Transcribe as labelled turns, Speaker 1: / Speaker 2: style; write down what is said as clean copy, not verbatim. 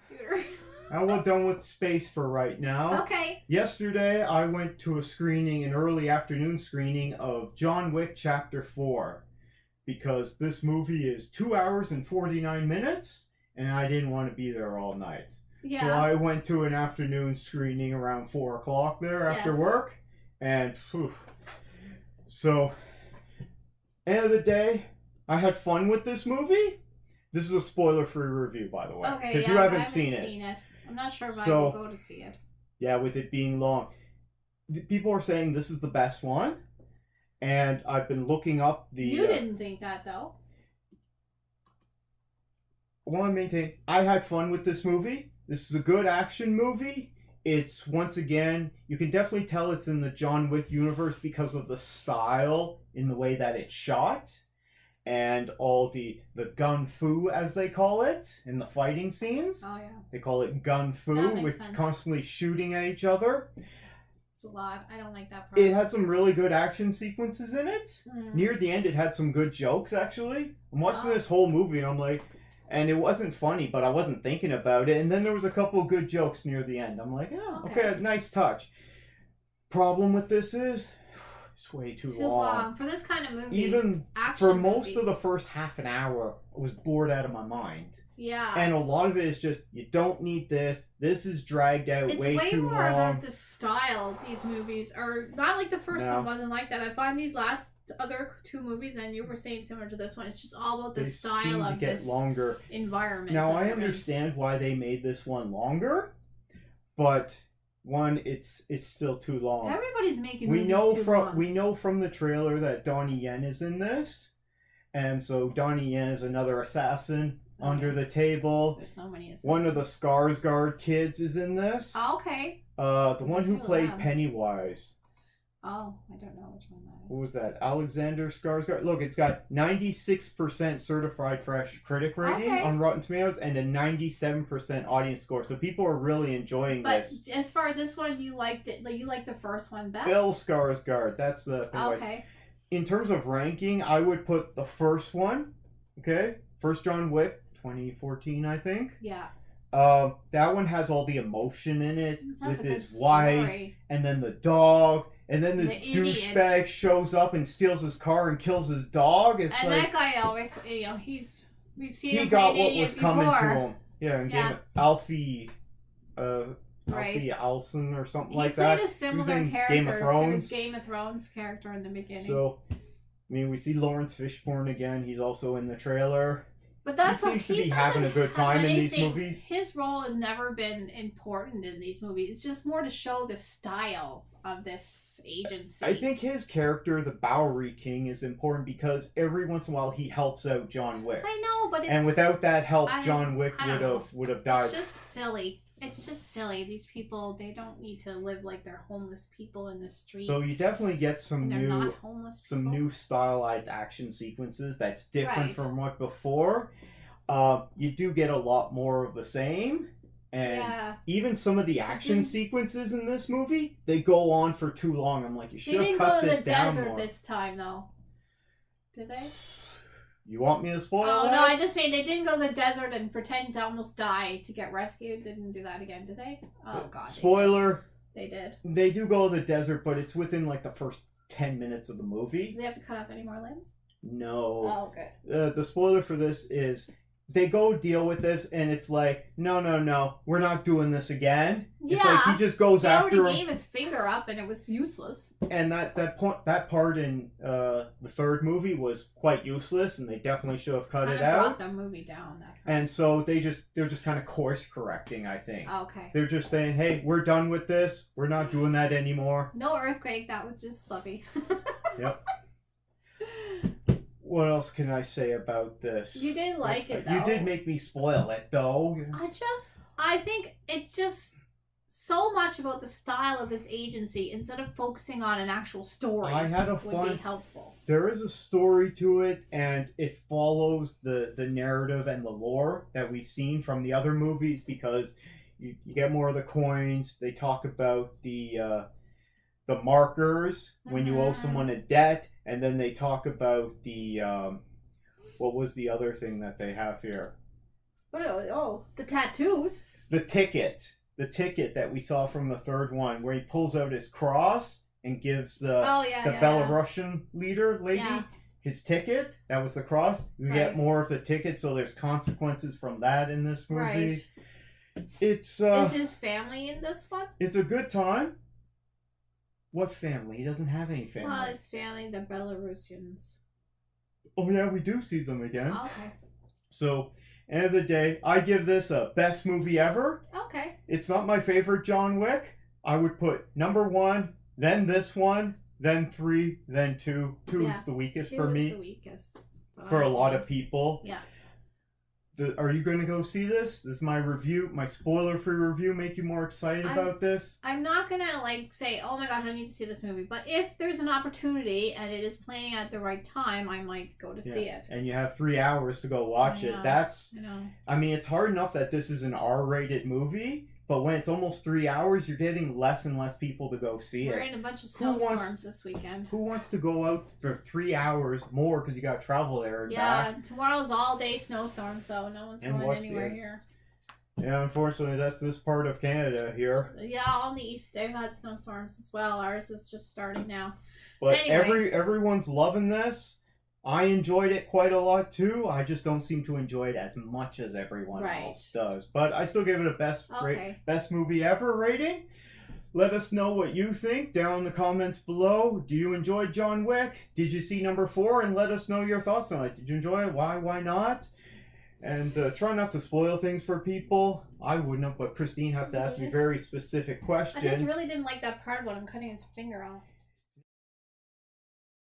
Speaker 1: computer.
Speaker 2: We're done with space for right now.
Speaker 1: Okay.
Speaker 2: Yesterday, I went to an early afternoon screening of John Wick Chapter 4. Because this movie is 2 hours and 49 minutes, and I didn't want to be there all night.
Speaker 1: Yeah.
Speaker 2: So I went to an afternoon screening around 4 o'clock there after work, and so, end of the day, I had fun with this movie. This is a spoiler-free review, by the way, because you haven't seen it.
Speaker 1: I'm not sure if I will go to see it.
Speaker 2: Yeah, with it being long. People are saying this is the best one, and I've been looking up the...
Speaker 1: You didn't think that, though.
Speaker 2: Well, I had fun with this movie. This is a good action movie. It's, once again, you can definitely tell it's in the John Wick universe because of the style in the way that it's shot. And all the gun fu, as they call it, in the fighting scenes.
Speaker 1: Oh, yeah.
Speaker 2: They call it gun fu, which constantly shooting at each other.
Speaker 1: It's a lot. I don't like that part.
Speaker 2: It had some really good action sequences in it. Near the end, it had some good jokes, actually. I'm watching this whole movie, and I'm like... And it wasn't funny, but I wasn't thinking about it. And then there was a couple of good jokes near the end. I'm like, oh, okay, nice touch. Problem with this is, it's way too long.
Speaker 1: For this kind of movie.
Speaker 2: Even for most of the first half an hour, I was bored out of my mind.
Speaker 1: Yeah.
Speaker 2: And a lot of it is just, you don't need this. This is dragged out way too long.
Speaker 1: It's way more about the style these movies are. Not like the first one wasn't like that. I find these last other two movies, and you were saying similar to this one, it's just all about the style of this environment.
Speaker 2: Now I understand why they made this one longer, but one, it's still too long.
Speaker 1: Everybody's making movies too long.
Speaker 2: We know from the trailer that Donnie Yen is in this, and so Donnie Yen is another assassin under the table.
Speaker 1: There's so many assassins.
Speaker 2: One of the Skarsgård kids is in this.
Speaker 1: Oh, okay.
Speaker 2: The one who played Pennywise.
Speaker 1: Oh, I don't know which one that is.
Speaker 2: What was that? Alexander Skarsgård. Look, it's got 96% certified fresh critic rating on Rotten Tomatoes and a 97% audience score. So people are really enjoying this.
Speaker 1: But as far as this one, you liked it. Like, you liked the first one best.
Speaker 2: Bill Skarsgård. That's the.
Speaker 1: Okay.
Speaker 2: In terms of ranking, I would put the first one. Okay, first John Wick, 2014, I think.
Speaker 1: Yeah.
Speaker 2: That one has all the emotion in it with his wife and then the dog. And then this douchebag shows up and steals his car and kills his dog. It's
Speaker 1: and
Speaker 2: like,
Speaker 1: that guy always, we've seen him.
Speaker 2: He got what was coming
Speaker 1: before.
Speaker 2: to him. Yeah, and Game of Alfie Alson or something like that.
Speaker 1: He played a similar character to his Game of Thrones character in the beginning.
Speaker 2: So, I mean, we see Lawrence Fishburne again. He's also in the trailer.
Speaker 1: But that's
Speaker 2: he seems to be having a good time in these movies.
Speaker 1: His role has never been important in these movies. It's just more to show the style of this agency.
Speaker 2: I think his character, the Bowery King, is important because every once in a while he helps out John Wick.
Speaker 1: I know, but
Speaker 2: and without that help, John Wick would have died.
Speaker 1: It's just silly. It's just silly. These people, they don't need to live like they're homeless people in the street.
Speaker 2: So you definitely get some new stylized action sequences that's different from what before. You do get a lot more of the same. And even some of the action sequences in this movie, they go on for too long. I'm like, you should have cut this down more.
Speaker 1: They didn't go to the desert this time, though. Did they?
Speaker 2: You want me to spoil that?
Speaker 1: Oh, no, I just mean they didn't go to the desert and pretend to almost die to get rescued. They didn't do that again, did they? Oh, God.
Speaker 2: Spoiler.
Speaker 1: They did.
Speaker 2: They do go to the desert, but it's within, like, the first 10 minutes of the movie.
Speaker 1: Do they have to cut off any more limbs?
Speaker 2: No.
Speaker 1: Oh, okay.
Speaker 2: The spoiler for this is... They go deal with this, and it's like, no, we're not doing this again.
Speaker 1: Yeah,
Speaker 2: it's like he just goes after him.
Speaker 1: He already gave his finger up, and it was useless.
Speaker 2: And that part in the third movie was quite useless, and they definitely should have cut it out.
Speaker 1: Brought the movie down.
Speaker 2: And so they're just kind of course correcting, I think.
Speaker 1: Okay.
Speaker 2: They're just saying, hey, we're done with this. We're not doing that anymore.
Speaker 1: No earthquake. That was just fluffy.
Speaker 2: Yep. What else can I say about this?
Speaker 1: You did like it, though.
Speaker 2: You did make me spoil it, though.
Speaker 1: I think it's just so much about the style of this agency instead of focusing on an actual story.
Speaker 2: I had a fun.
Speaker 1: Would be helpful.
Speaker 2: There is a story to it, and it follows the narrative and the lore that we've seen from the other movies because you get more of the coins. They talk about the markers when you owe someone a debt. And then they talk about the, what was the other thing that they have here?
Speaker 1: Oh, the tattoos.
Speaker 2: The ticket that we saw from the third one, where he pulls out his cross and gives the Belarusian leader lady his ticket. That was the cross. We get more of the ticket, so there's consequences from that in this movie. Right. It's
Speaker 1: is his family in this one?
Speaker 2: It's a good time. What family? He doesn't have any family.
Speaker 1: Well, his family, the Belarusians.
Speaker 2: Oh yeah, we do see them again.
Speaker 1: Oh, okay.
Speaker 2: So, end of the day, I give this a best movie ever.
Speaker 1: Okay.
Speaker 2: It's not my favorite John Wick. I would put number 1, then this one, then 3, then 2. 2 is the weakest for me.
Speaker 1: 2 is the weakest.
Speaker 2: For a lot of people.
Speaker 1: Yeah.
Speaker 2: Are you going to go see this? This is my review, my spoiler-free review. Make you more excited about this?
Speaker 1: I'm not going to say, oh my gosh, I need to see this movie. But if there's an opportunity and it is playing at the right time, I might go to see it.
Speaker 2: And you have 3 hours to go watch it. I mean, it's hard enough that this is an R-rated movie. But when it's almost 3 hours, you're getting less and less people to go see it.
Speaker 1: We're in a bunch of snowstorms this weekend.
Speaker 2: Who wants to go out for 3 hours more because you got to travel there and back?
Speaker 1: Yeah, tomorrow's all-day snowstorm, so no one's going anywhere here.
Speaker 2: Yeah, unfortunately, that's this part of Canada here.
Speaker 1: Yeah, on the east, they've had snowstorms as well. Ours is just starting now.
Speaker 2: But anyway. Everyone's loving this. I enjoyed it quite a lot too. I just don't seem to enjoy it as much as everyone else does. But I still give it a best movie ever rating. Let us know what you think down in the comments below. Do you enjoy John Wick? Did you see number 4? And let us know your thoughts on it. Did you enjoy it? Why not? And try not to spoil things for people. I wouldn't, but Christine has to ask me very specific questions.
Speaker 1: I just really didn't like that part when I'm cutting his finger off.